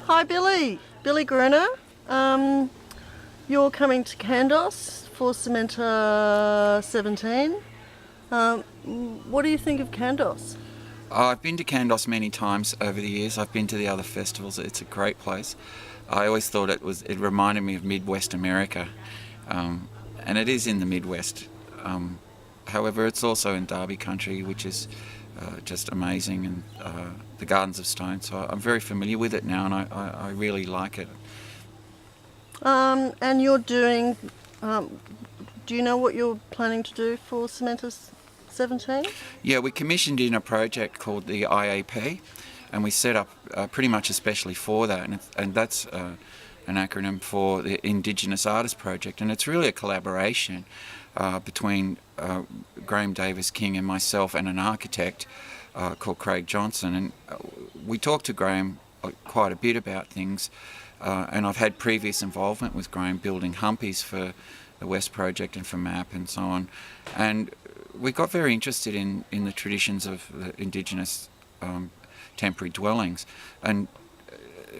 Hi Billy, Billy Gruner. You're coming to Candos for Cementa17. What do you think of Candos? I've been to Candos many times over the years. I've been to the other festivals. It's a great place. I always thought it reminded me of Midwest America, and it is in the Midwest. However, it's also in Derby country, which is just amazing, and the Gardens of Stone. So I'm very familiar with it now, and I really like it. And you're doing, do you know what you're planning to do for Cementa17? Yeah, we commissioned in a project called the IAP, and we set up pretty much especially for that, and that's an acronym for the Indigenous Artist Project, and it's really a collaboration between Graham Davis King and myself and an architect called Craig Johnson, and we talked to Graham quite a bit about things, and I've had previous involvement with Graham building humpies for the West Project and for MAP and so on, and we got very interested in the traditions of the Indigenous temporary dwellings, and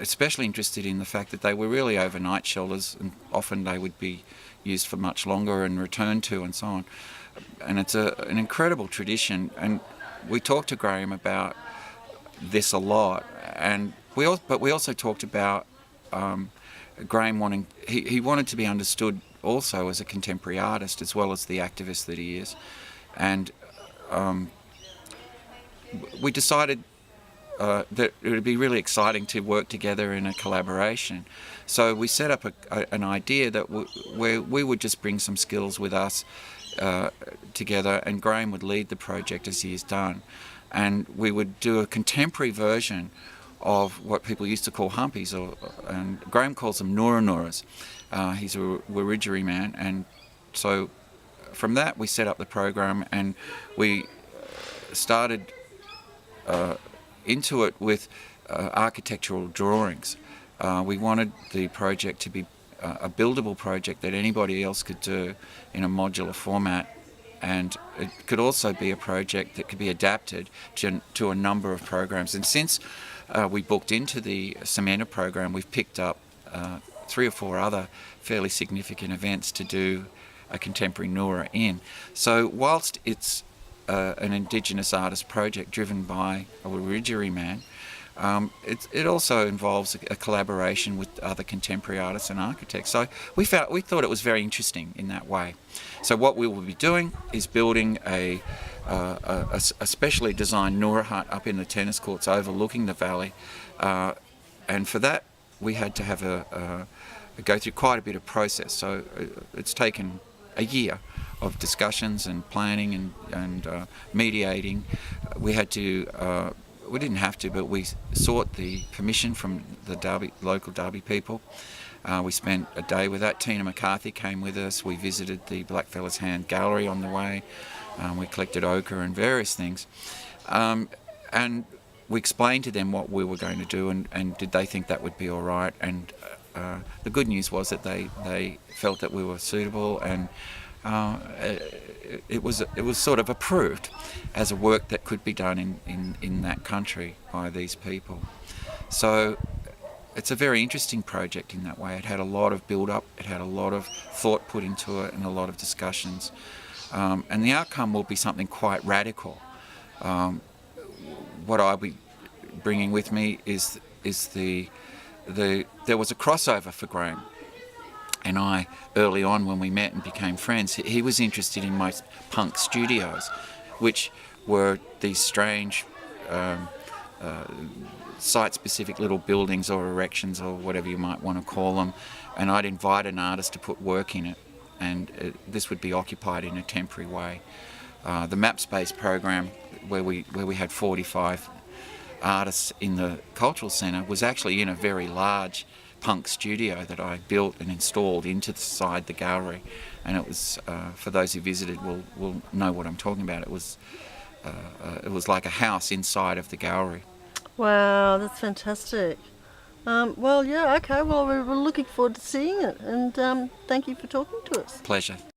especially interested in the fact that they were really overnight shelters, and often they would be used for much longer and returned to and so on. And it's an incredible tradition, and we talked to Graham about this a lot, and we also talked about Graham wanting, he wanted to be understood also as a contemporary artist as well as the activist that he is, and we decided that it would be really exciting to work together in a collaboration. So we set up an idea that where we would just bring some skills with us together, and Graham would lead the project as he has done, and we would do a contemporary version of what people used to call humpies, and Graham calls them Nura. He's a Wiradjuri man, and so from that we set up the program, and we started into it with architectural drawings. We wanted the project to be a buildable project that anybody else could do in a modular format, and it could also be a project that could be adapted to a number of programs. And since we booked into the Cementa program, we've picked up 3 or 4 other fairly significant events to do a contemporary Nura in. So whilst it's an Indigenous artist project driven by a Wiradjuri man, it also involves a collaboration with other contemporary artists and architects. So we thought it was very interesting in that way. So what we will be doing is building a specially designed Nura hut up in the tennis courts overlooking the valley, and for that we had to have go through quite a bit of process. So it's taken a year of discussions and planning and mediating. We had to, we didn't have to, but we sought the permission from the local Derby people. We spent a day with that. Tina McCarthy came with us. We visited the Blackfellas Hand Gallery on the way. We collected ochre and various things. And we explained to them what we were going to do, and did they think that would be all right. And the good news was that they felt that we were suitable, and it was sort of approved as a work that could be done in that country by these people. So it's a very interesting project in that way. It had a lot of build-up, it had a lot of thought put into it, and a lot of discussions. And the outcome will be something quite radical. What I'll be bringing with me is there was a crossover for Graham and I early on when we met and became friends. He was interested in my punk studios, which were these strange site-specific little buildings or erections or whatever you might want to call them, and I'd invite an artist to put work in it, and this would be occupied in a temporary way. The Map Space program, where we had 45 artists in the cultural centre, was actually in a very large punk studio that I built and installed into the gallery, and it was for those who visited will know what I'm talking about. It was like a house inside of the gallery. Wow, that's fantastic. Well, yeah, okay, well, we're looking forward to seeing it, and thank you for talking to us. Pleasure.